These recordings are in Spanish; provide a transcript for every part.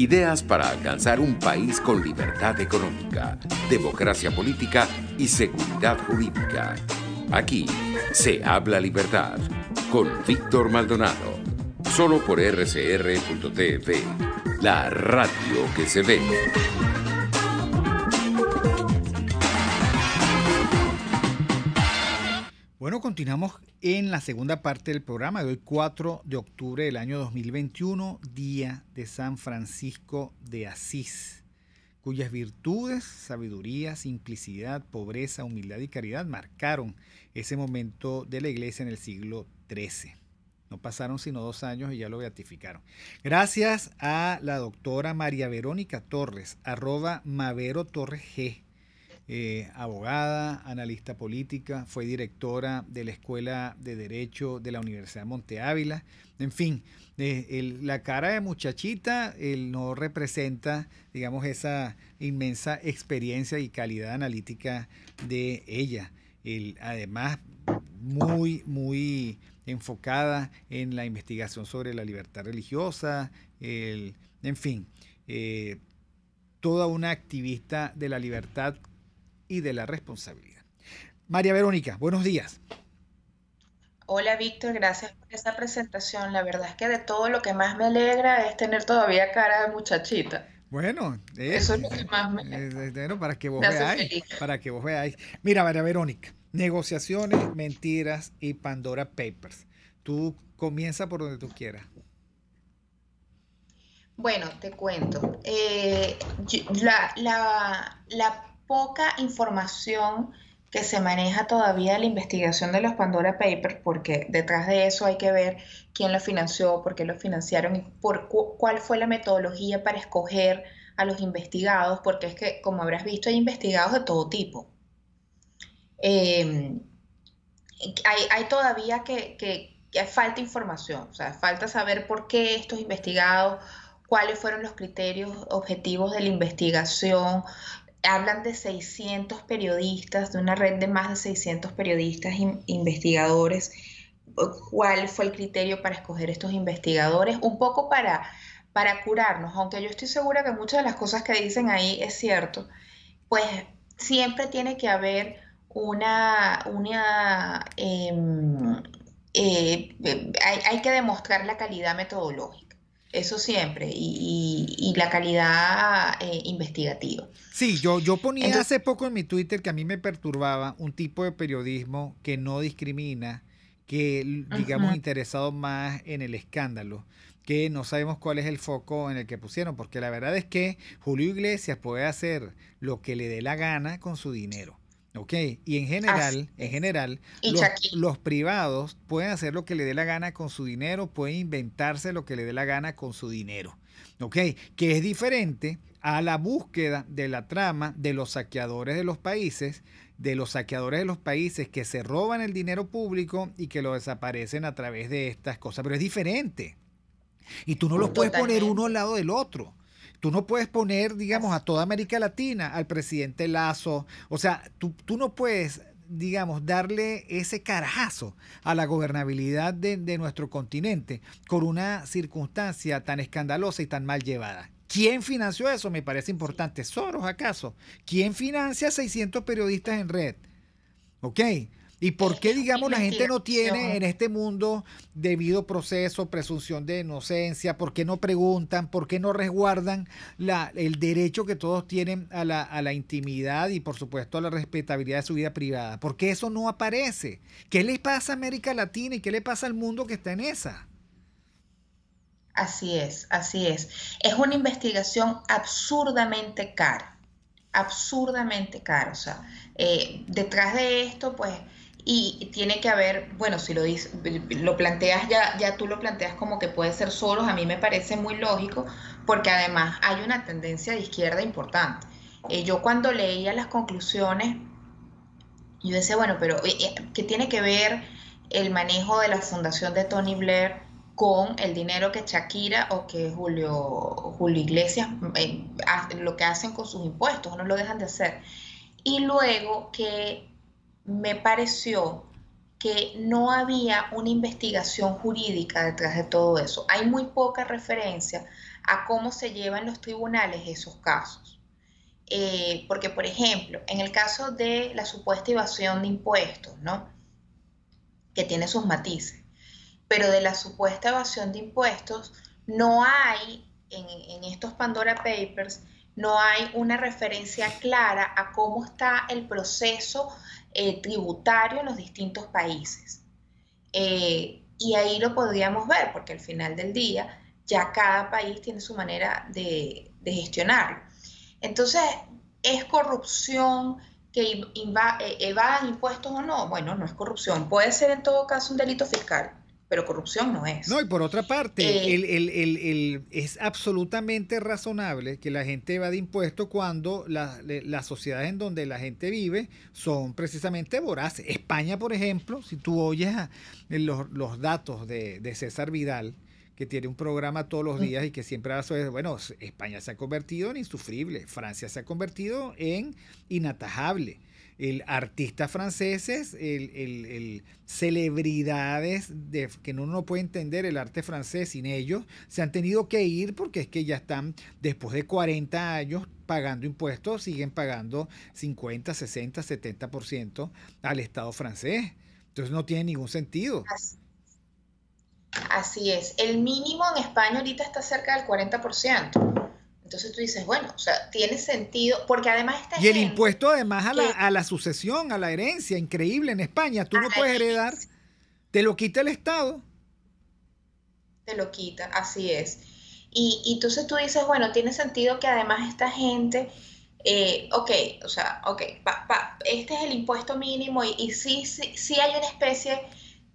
Ideas para alcanzar un país con libertad económica, democracia política y seguridad jurídica. Aquí se habla libertad con Víctor Maldonado. Solo por rcr.tv, la radio que se ve. Bueno, continuamos en la segunda parte del programa de hoy, 4 de octubre del año 2021, día de San Francisco de Asís, cuyas virtudes, sabiduría, simplicidad, pobreza, humildad y caridad marcaron ese momento de la iglesia en el siglo XIII. No pasaron sino 2 años y ya lo beatificaron. Gracias a la doctora María Verónica Torres, @MaveroTorresG. Abogada, analista política, fue directora de la Escuela de Derecho de la Universidad Monte Ávila. En fin, la cara de muchachita no representa, digamos, esa inmensa experiencia y calidad analítica de ella. Además, muy enfocada en la investigación sobre la libertad religiosa, en fin, toda una activista de la libertad y de la responsabilidad. María Verónica, buenos días. Hola Víctor, gracias por esta presentación. La verdad es que de todo lo que más me alegra es tener todavía cara de muchachita. Bueno, Eso es lo que más para que vos me hace veáis, feliz. para que vos veáis. Mira, María Verónica, negociaciones, mentiras y Pandora Papers. Tú comienza por donde tú quieras. Bueno, te cuento. La poca información que se maneja todavía de la investigación de los Pandora Papers, porque detrás de eso hay que ver quién lo financió, por qué lo financiaron y cuál fue la metodología para escoger a los investigados, porque es que, como habrás visto, hay investigados de todo tipo. Hay todavía que falta información, o sea, falta saber por qué estos investigados, cuáles fueron los criterios objetivos de la investigación. Hablan de 600 periodistas, de una red de más de 600 periodistas investigadores. ¿Cuál fue el criterio para escoger estos investigadores? Un poco para curarnos, aunque yo estoy segura que muchas de las cosas que dicen ahí es cierto, pues siempre tiene que haber hay que demostrar la calidad metodológica, eso siempre, y la calidad investigativa. Sí, yo ponía Entonces, hace poco en mi Twitter que a mí me perturbaba un tipo de periodismo que no discrimina, que digamos interesado más en el escándalo, que no sabemos cuál es el foco en el que pusieron, porque la verdad es que Julio Iglesias puede hacer lo que le dé la gana con su dinero. ¿Ok? Y en general, y los privados pueden hacer lo que le dé la gana con su dinero, pueden inventarse lo que le dé la gana con su dinero. ¿Ok? Que es diferente a la búsqueda de la trama de los saqueadores de los países, que se roban el dinero público y que lo desaparecen a través de estas cosas. Pero es diferente. Y tú no los puedes poner uno al lado del otro. Tú no puedes poner, digamos, a toda América Latina, al presidente Lazo. O sea, tú no puedes, digamos, darle ese carajazo a la gobernabilidad de nuestro continente con una circunstancia tan escandalosa y tan mal llevada. ¿Quién financió eso? Me parece importante. ¿Soros acaso? ¿Quién financia 600 periodistas en red? ¿Ok? ¿Y por qué, digamos, la gente no tiene en este mundo debido proceso, presunción de inocencia? ¿Por qué no preguntan? ¿Por qué no resguardan el derecho que todos tienen a la intimidad y, por supuesto, a la respetabilidad de su vida privada? ¿Por qué eso no aparece? ¿Qué le pasa a América Latina y qué le pasa al mundo que está en esa? Así es, así es. Es una investigación absurdamente cara, absurdamente cara. O sea, detrás de esto, pues, y tiene que haber, bueno, si lo planteas ya tú lo planteas como que puede ser solos, a mí me parece muy lógico, porque además hay una tendencia de izquierda importante. Yo cuando leía las conclusiones, yo decía, bueno, pero ¿qué tiene que ver el manejo de la fundación de Tony Blair con el dinero que Shakira o que Julio Iglesias, lo que hacen con sus impuestos? No lo dejan de hacer. Y luego que me pareció que no había una investigación jurídica detrás de todo eso. Hay muy poca referencia a cómo se llevan los tribunales esos casos. Porque, por ejemplo, en el caso de la supuesta evasión de impuestos, ¿no? Que tiene sus matices, pero de la supuesta evasión de impuestos no hay, en estos Pandora Papers, no hay una referencia clara a cómo está el proceso tributario en los distintos países. Y ahí lo podríamos ver, porque al final del día ya cada país tiene su manera de gestionarlo. Entonces, ¿es corrupción que evadan impuestos o no? Bueno, no es corrupción. Puede ser en todo caso un delito fiscal, pero corrupción no es. No, y por otra parte, es absolutamente razonable que la gente evade impuestos cuando las sociedades en donde la gente vive son precisamente voraces. España, por ejemplo, si tú oyes los datos de César Vidal, que tiene un programa todos los días y que siempre habla sobre, bueno, España se ha convertido en insufrible, Francia se ha convertido en inatajable. El artistas franceses, celebridades que uno no puede entender el arte francés sin ellos, se han tenido que ir porque es que ya están, después de 40 años pagando impuestos, siguen pagando 50, 60, 70% al Estado francés. Entonces no tiene ningún sentido. Así es. El mínimo en España ahorita está cerca del 40%. Entonces tú dices, bueno, o sea, tiene sentido, porque además y el impuesto además a la sucesión, a la herencia, increíble en España, tú no puedes heredar, te lo quita el Estado. Te lo quita, así es. Y entonces tú dices, bueno, tiene sentido que además esta gente, este es el impuesto mínimo y sí hay una especie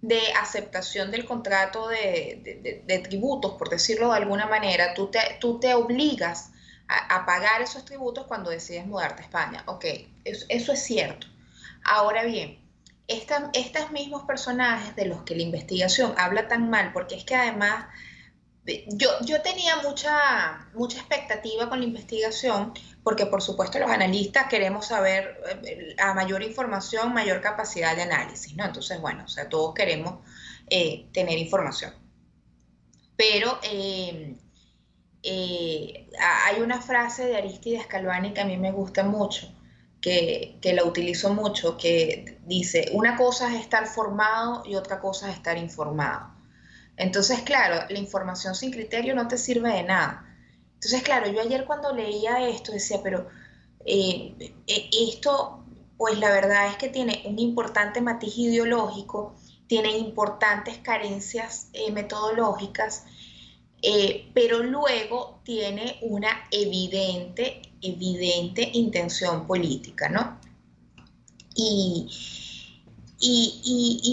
de aceptación del contrato de tributos, por decirlo de alguna manera. Tú te obligas a pagar esos tributos cuando decides mudarte a España. Ok, eso es cierto. Ahora bien, estos mismos personajes de los que la investigación habla tan mal, porque es que además yo tenía mucha expectativa con la investigación, porque por supuesto los analistas queremos saber a mayor información, mayor capacidad de análisis, ¿no? Entonces, bueno, o sea, todos queremos tener información. Pero hay una frase de Arístides Calvani que a mí me gusta mucho, que la utilizo mucho, que dice, una cosa es estar formado y otra cosa es estar informado. Entonces, claro, la información sin criterio no te sirve de nada. Entonces, claro, yo ayer cuando leía esto decía, pero esto, pues la verdad es que tiene un importante matiz ideológico, tiene importantes carencias metodológicas, pero luego tiene una evidente intención política, ¿no? Y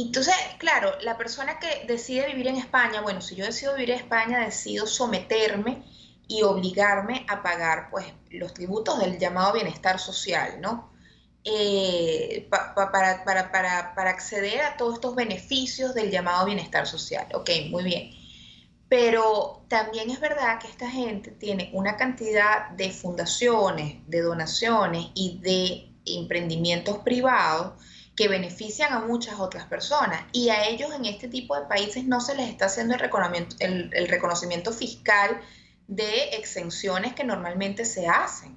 entonces, claro, la persona que decide vivir en España, bueno, si yo decido vivir en España, decido someterme y obligarme a pagar, pues, los tributos del llamado bienestar social, ¿no? Para acceder a todos estos beneficios del llamado bienestar social. Ok, muy bien. Pero también es verdad que esta gente tiene una cantidad de fundaciones, de donaciones y de emprendimientos privados que benefician a muchas otras personas, y a ellos en este tipo de países no se les está haciendo el reconocimiento fiscal de exenciones que normalmente se hacen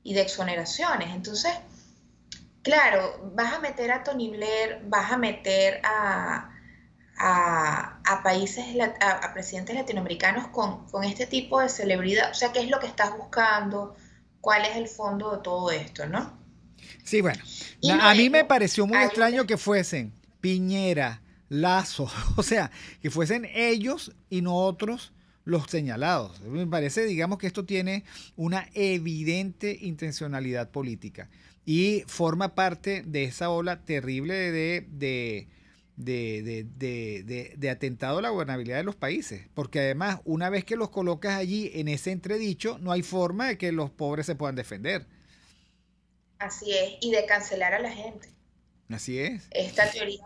y de exoneraciones. Entonces, claro, vas a meter a Tony Blair, vas a meter a países, a presidentes latinoamericanos con este tipo de celebridad. O sea, ¿qué es lo que estás buscando? ¿Cuál es el fondo de todo esto, no? Sí, bueno, a mí me pareció muy extraño que fuesen Piñera, Lazo, o sea, que fuesen ellos y no otros los señalados. Me parece, digamos, que esto tiene una evidente intencionalidad política y forma parte de esa ola terrible de atentado a la gobernabilidad de los países, porque además, una vez que los colocas allí en ese entredicho, no hay forma de que los pobres se puedan defender. Así es, y de cancelar a la gente. Así es. Esta teoría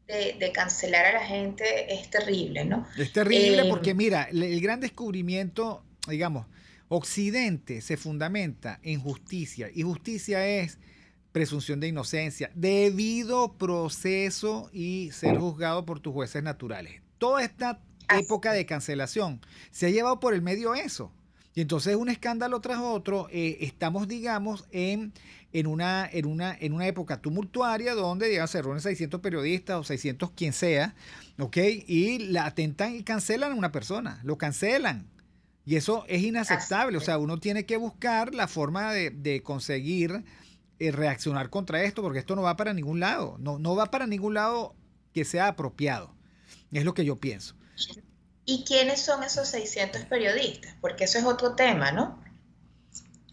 de cancelar a la gente es terrible, ¿no? Es terrible porque, mira, el gran descubrimiento, digamos, Occidente se fundamenta en justicia, y justicia es presunción de inocencia, debido proceso y ser juzgado por tus jueces naturales. Toda esta época de cancelación. Se ha llevado por el medio eso. Y entonces un escándalo tras otro, estamos, digamos, en una época tumultuaria donde, digamos, se reúnen 600 periodistas o 600 quien sea, ¿ok? Y la atentan y cancelan a una persona, lo cancelan. Y eso es inaceptable. O sea, uno tiene que buscar la forma de conseguir reaccionar contra esto, porque esto no va para ningún lado. No va para ningún lado que sea apropiado. Es lo que yo pienso. ¿Y quiénes son esos 600 periodistas? Porque eso es otro tema, ¿no?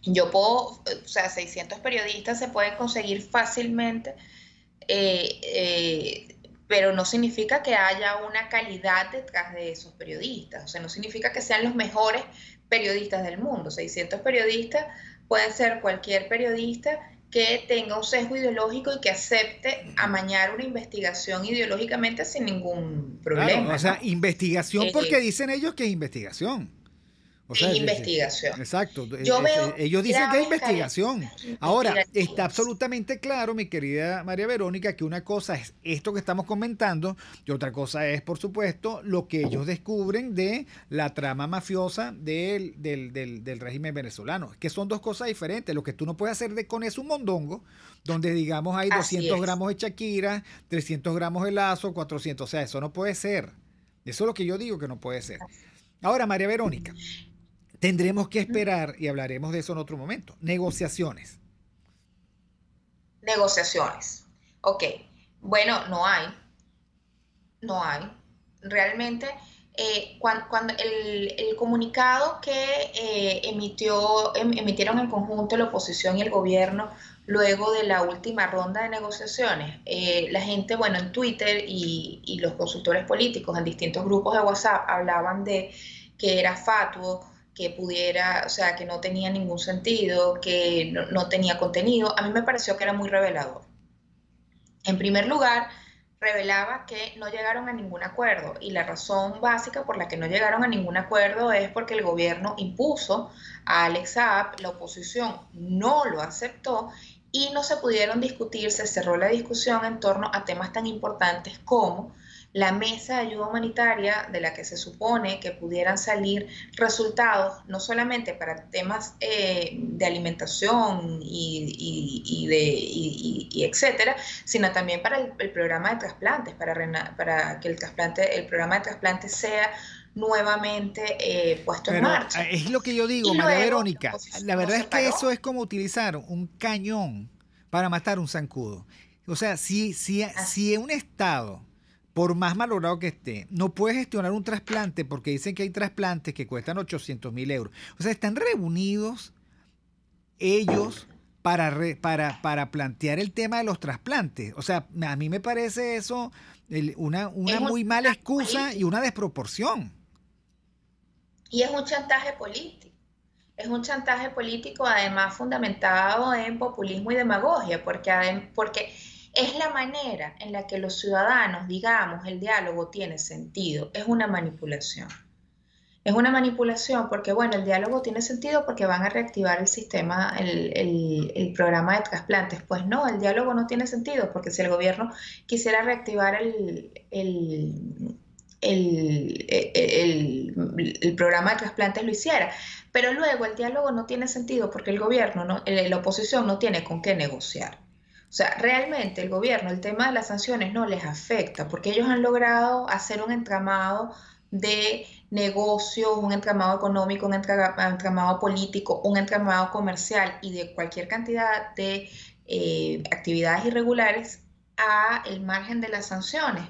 Yo puedo, o sea, 600 periodistas se pueden conseguir fácilmente, pero no significa que haya una calidad detrás de esos periodistas. O sea, no significa que sean los mejores periodistas del mundo. 600 periodistas pueden ser cualquier periodista que tenga un sesgo ideológico y que acepte amañar una investigación ideológicamente sin ningún problema. Claro, o sea, ¿no? investigación porque dicen ellos que es investigación. O sea, es investigación. Exacto. Yo veo ellos dicen que es graves investigación. Ahora, está absolutamente claro, mi querida María Verónica, que una cosa es esto que estamos comentando y otra cosa es, por supuesto, lo que ellos descubren de la trama mafiosa del régimen venezolano. Que son dos cosas diferentes. Lo que tú no puedes hacer con eso un mondongo, donde, digamos, hay 200 gramos de Shakira, 300 gramos de Lazo, 400. O sea, eso no puede ser. Eso es lo que yo digo que no puede ser. Ahora, María Verónica, tendremos que esperar, y hablaremos de eso en otro momento, negociaciones. Negociaciones. Ok. Bueno, no hay. Realmente, cuando el comunicado que emitieron en conjunto la oposición y el gobierno luego de la última ronda de negociaciones, la gente, bueno, en Twitter y los consultores políticos en distintos grupos de WhatsApp hablaban de que era fatuo, que pudiera, o sea, que no tenía ningún sentido, que no tenía contenido. A mí me pareció que era muy revelador. En primer lugar, revelaba que no llegaron a ningún acuerdo, y la razón básica por la que no llegaron a ningún acuerdo es porque el gobierno impuso a Alex Saab, la oposición no lo aceptó y no se pudieron discutir, se cerró la discusión en torno a temas tan importantes como la mesa de ayuda humanitaria, de la que se supone que pudieran salir resultados, no solamente para temas de alimentación y etcétera, sino también para el programa de trasplantes, para que el programa de trasplantes sea nuevamente puesto en marcha. Es lo que yo digo, María Verónica. La verdad es que eso es como utilizar un cañón para matar un zancudo. O sea, si un Estado, por más malogrado que esté, no puede gestionar un trasplante porque dicen que hay trasplantes que cuestan 800.000 euros. O sea, están reunidos ellos para plantear el tema de los trasplantes. O sea, a mí me parece eso una muy mala excusa y una desproporción. Y es un chantaje político. Es un chantaje político además fundamentado en populismo y demagogia, porque es la manera en la que los ciudadanos, digamos, el diálogo tiene sentido. Es una manipulación. Es una manipulación porque, bueno, el diálogo tiene sentido porque van a reactivar el sistema, el programa de trasplantes. Pues no, el diálogo no tiene sentido porque si el gobierno quisiera reactivar el programa de trasplantes lo hiciera. Pero luego el diálogo no tiene sentido porque el gobierno, la oposición no tiene con qué negociar. O sea, realmente el gobierno, el tema de las sanciones no les afecta porque ellos han logrado hacer un entramado de negocios, un entramado económico, un entramado político, un entramado comercial y de cualquier cantidad de actividades irregulares al margen de las sanciones.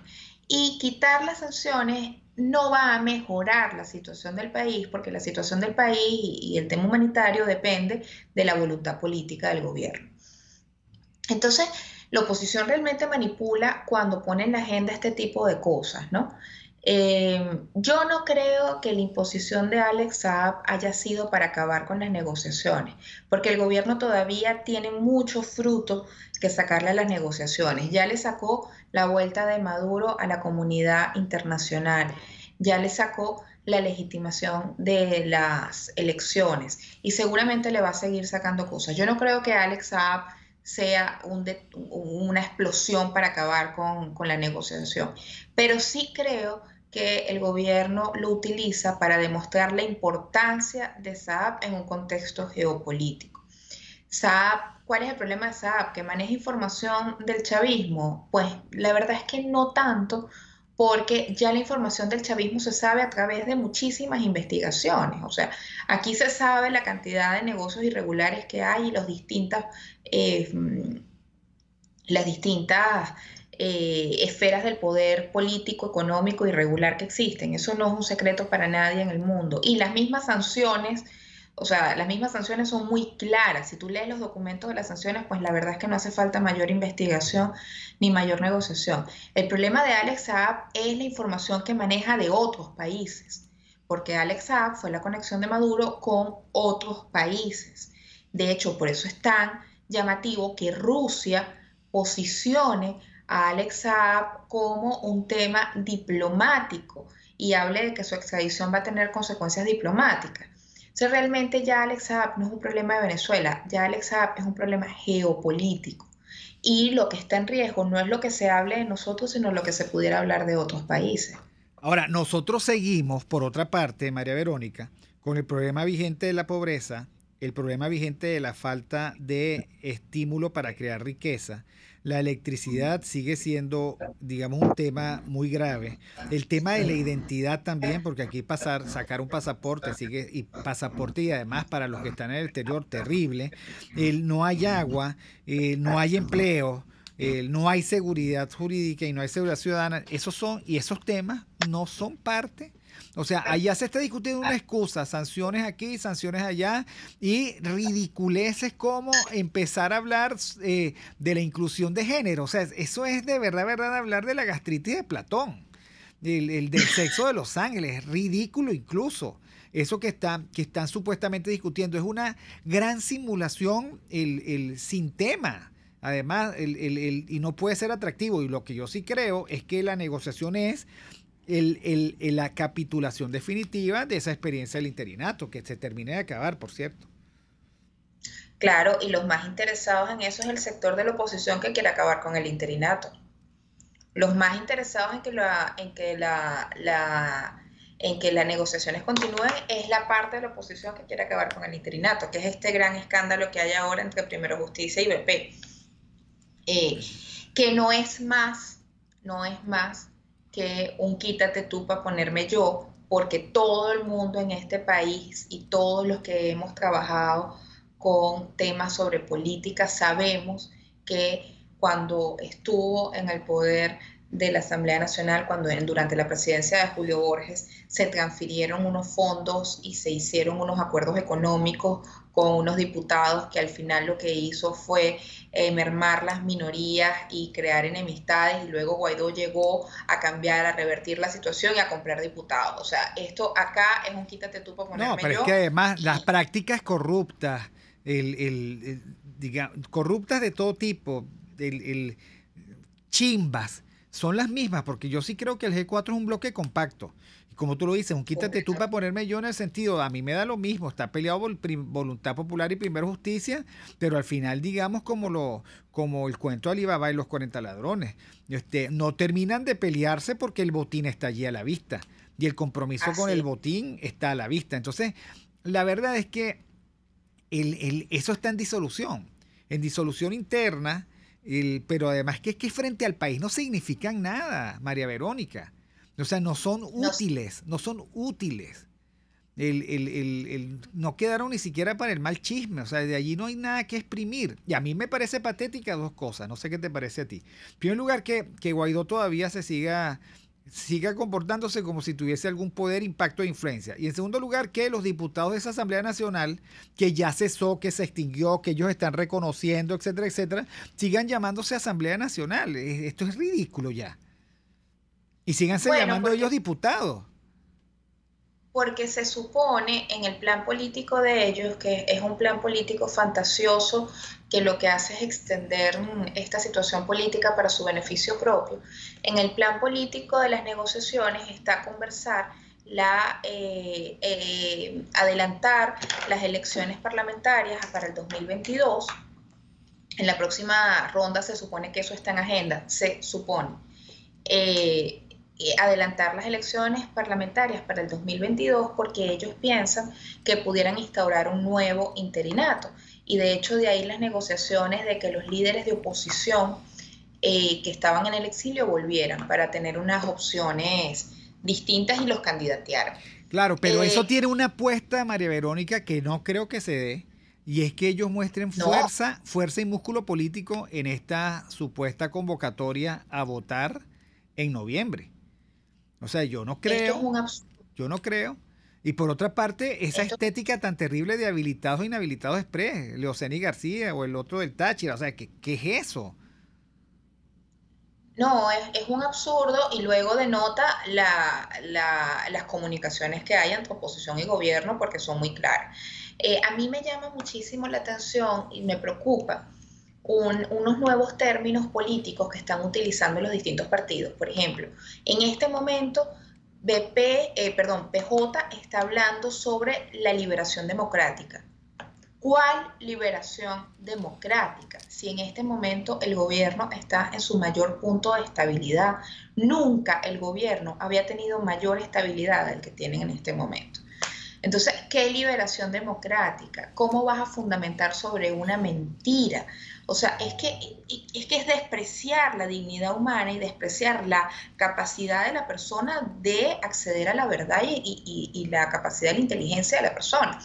Y quitar las sanciones no va a mejorar la situación del país porque la situación del país y el tema humanitario depende de la voluntad política del gobierno. Entonces, la oposición realmente manipula cuando pone en la agenda este tipo de cosas, ¿no? Yo no creo que la imposición de Alex Saab haya sido para acabar con las negociaciones, porque el gobierno todavía tiene muchos frutos que sacarle a las negociaciones. Ya le sacó la vuelta de Maduro a la comunidad internacional, ya le sacó la legitimación de las elecciones y seguramente le va a seguir sacando cosas. Yo no creo que Alex Saab sea una explosión para acabar con la negociación, pero sí creo que el gobierno lo utiliza para demostrar la importancia de Saab en un contexto geopolítico. Saab, ¿cuál es el problema de Saab? ¿Que maneja información del chavismo? Pues la verdad es que no tanto, porque ya la información del chavismo se sabe a través de muchísimas investigaciones. O sea, aquí se sabe la cantidad de negocios irregulares que hay y las distintas esferas del poder político, económico y regular que existen. Eso no es un secreto para nadie en el mundo. Y las mismas sanciones, o sea, las mismas sanciones son muy claras. Si tú lees los documentos de las sanciones, pues la verdad es que no hace falta mayor investigación ni mayor negociación. El problema de Alex Saab es la información que maneja de otros países, porque Alex Saab fue la conexión de Maduro con otros países. De hecho, por eso es tan llamativo que Rusia posicione a Alex Saab como un tema diplomático y hable de que su extradición va a tener consecuencias diplomáticas. O sea, realmente ya Alex Saab no es un problema de Venezuela, ya Alex Saab es un problema geopolítico. Y lo que está en riesgo no es lo que se hable de nosotros, sino lo que se pudiera hablar de otros países. Ahora, nosotros seguimos, por otra parte, María Verónica, con el problema vigente de la pobreza, el problema vigente de la falta de estímulo para crear riqueza. La electricidad sigue siendo, digamos, un tema muy grave. El tema de la identidad también, porque aquí sacar un pasaporte y además para los que están en el exterior, terrible. No hay agua, no hay empleo, no hay seguridad jurídica y no hay seguridad ciudadana. Esos temas no son parte. O sea, allá se está discutiendo una excusa, sanciones aquí, sanciones allá, y ridiculeces como empezar a hablar de la inclusión de género. O sea, eso es de verdad hablar de la gastritis de Platón, del sexo de los ángeles, es ridículo incluso. Eso que están supuestamente discutiendo es una gran simulación sin tema. Además, y no puede ser atractivo. Y lo que yo sí creo es que la negociación es la capitulación definitiva de esa experiencia del interinato, que se termine de acabar, por cierto. Claro, y los más interesados en eso es el sector de la oposición que quiere acabar con el interinato. Los más interesados en que las negociaciones continúen es la parte de la oposición que quiere acabar con el interinato, que es este gran escándalo que hay ahora entre Primero Justicia y BP, que no es más que un quítate tú para ponerme yo, porque todo el mundo en este país y todos los que hemos trabajado con temas sobre política sabemos que cuando estuvo en el poder de la Asamblea Nacional, durante la presidencia de Julio Borges, se transfirieron unos fondos y se hicieron unos acuerdos económicos con unos diputados que al final lo que hizo fue mermar las minorías y crear enemistades, y luego Guaidó llegó a cambiar, a revertir la situación y a comprar diputados. O sea, esto acá es un quítate tú para ponerme yo. No, pero es que además las prácticas corruptas, digamos, corruptas de todo tipo, chimbas, son las mismas, porque yo sí creo que el G4 es un bloque compacto. Y como tú lo dices, un quítate tú para ponerme yo, en el sentido, a mí me da lo mismo, está peleado por Voluntad Popular y Primero Justicia, pero al final, digamos, como el cuento de Alibaba y los 40 ladrones, no terminan de pelearse porque el botín está allí a la vista, y el compromiso con el botín está a la vista. Entonces, la verdad es que eso está en disolución interna. Pero además que es que frente al país no significan nada, María Verónica. O sea, no son útiles. No quedaron ni siquiera para el mal chisme. O sea, de allí no hay nada que exprimir. Y a mí me parece patética dos cosas. No sé qué te parece a ti. En primer lugar, que Guaidó todavía siga comportándose como si tuviese algún poder, impacto e influencia. Y en segundo lugar, que los diputados de esa Asamblea Nacional, que ya cesó, que se extinguió, que ellos están reconociendo, etcétera, etcétera, sigan llamándose Asamblea Nacional. Esto es ridículo ya. Y síganse llamando ellos diputados. Porque se supone en el plan político de ellos, que es un plan político fantasioso, que lo que hace es extender esta situación política para su beneficio propio. En el plan político de las negociaciones está conversar adelantar las elecciones parlamentarias para el 2022. En la próxima ronda se supone que eso está en agenda, se supone. adelantar las elecciones parlamentarias para el 2022 porque ellos piensan que pudieran instaurar un nuevo interinato. Y de hecho de ahí las negociaciones de que los líderes de oposición que estaban en el exilio volvieran para tener unas opciones distintas y los candidatearan. Claro, pero eso tiene una apuesta, María Verónica, que no creo que se dé, y es que ellos muestren fuerza y músculo político en esta supuesta convocatoria a votar en noviembre. O sea, yo no creo, yo no creo. Y por otra parte, esa estética tan terrible de habilitados e inhabilitados express, Leoceni García o el otro del Táchira, o sea, ¿qué es eso? No, es un absurdo y luego denota las comunicaciones que hay entre oposición y gobierno porque son muy claras. A mí me llama muchísimo la atención y me preocupa unos nuevos términos políticos que están utilizando los distintos partidos. Por ejemplo, en este momento PJ está hablando sobre la liberación democrática. ¿Cuál liberación democrática? Si en este momento el gobierno está en su mayor punto de estabilidad, nunca el gobierno había tenido mayor estabilidad del que tienen en este momento. Entonces, ¿qué liberación democrática? ¿Cómo vas a fundamentar sobre una mentira? O sea, es que es despreciar la dignidad humana y despreciar la capacidad de la persona de acceder a la verdad y la capacidad de la inteligencia de la persona.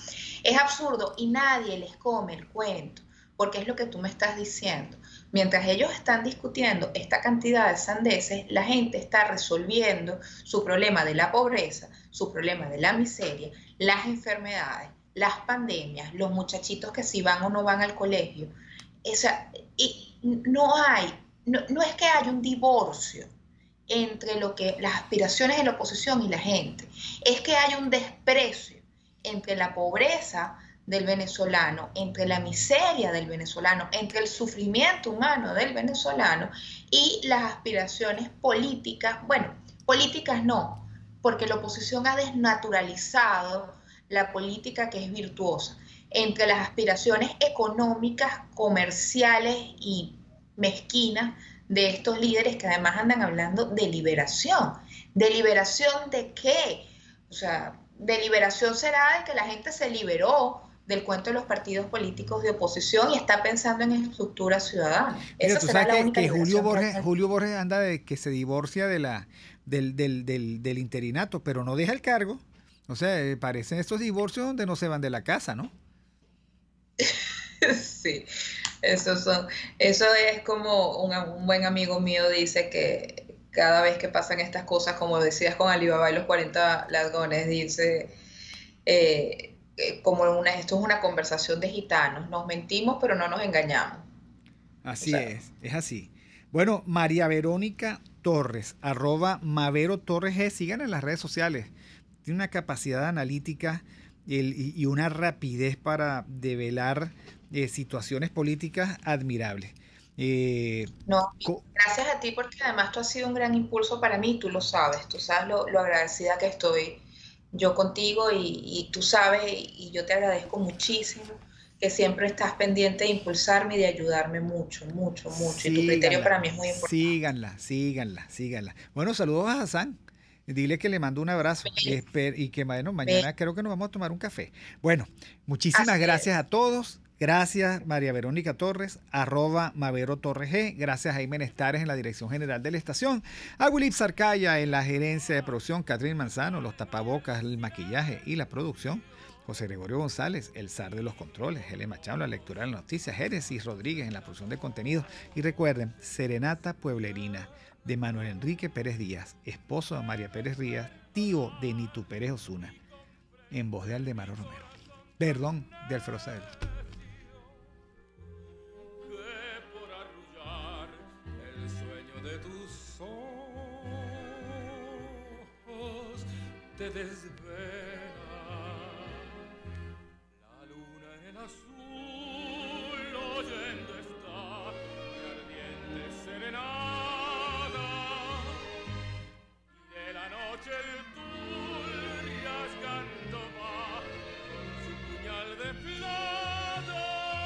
Es absurdo y nadie les come el cuento, porque es lo que tú me estás diciendo. Mientras ellos están discutiendo esta cantidad de sandeces, la gente está resolviendo su problema de la pobreza, su problema de la miseria, las enfermedades, las pandemias, los muchachitos que si van o no van al colegio. O sea, y no es que haya un divorcio entre las aspiraciones de la oposición y la gente, es que hay un desprecio entre la pobreza del venezolano, entre la miseria del venezolano, entre el sufrimiento humano del venezolano y las aspiraciones políticas, bueno, políticas no, porque la oposición ha desnaturalizado la política que es virtuosa, entre las aspiraciones económicas, comerciales y mezquinas de estos líderes que además andan hablando de liberación. ¿De liberación de qué? O sea, de liberación será de que la gente se liberó del cuento de los partidos políticos de oposición y está pensando en estructuras ciudadanas. Esa será la única que Julio Borges anda de que se divorcia del interinato, pero no deja el cargo. O sea, parecen estos divorcios donde no se van de la casa, ¿no? Sí, eso es como un buen amigo mío dice que cada vez que pasan estas cosas, como decías con Alibaba y los 40 ladrones, dice, esto es una conversación de gitanos, nos mentimos pero no nos engañamos. Así es así. Bueno, María Verónica Torres, @MaveroTorres, síganla en las redes sociales. Tiene una capacidad analítica y una rapidez para develar situaciones políticas admirables. Gracias a ti porque además tú has sido un gran impulso para mí, tú sabes lo agradecida que estoy yo contigo y tú sabes y yo te agradezco muchísimo que siempre estás pendiente de impulsarme y de ayudarme mucho. Y tu criterio para mí es muy importante. Síganla. Bueno, saludos a Hassan. Dile que le mando un abrazo y que mañana creo que nos vamos a tomar un café. Bueno, muchísimas gracias a todos. Gracias María Verónica Torres, @MaveroTorres. Gracias a Jaime Nestares en la dirección general de la estación. A Wilip Sarcaya en la gerencia de producción. Catherine Manzano, los tapabocas, el maquillaje y la producción. José Gregorio González, el zar de los controles. Helen Machado, la lectura de las noticias. Génesis Rodríguez en la producción de contenido. Y recuerden, Serenata Pueblerina de Manuel Enrique Pérez Díaz, esposo de María Pérez Díaz, tío de Nitu Pérez Osuna, en voz de Aldemaro Romero. Perdón, de Alfredo Saavedra. Te desvelo.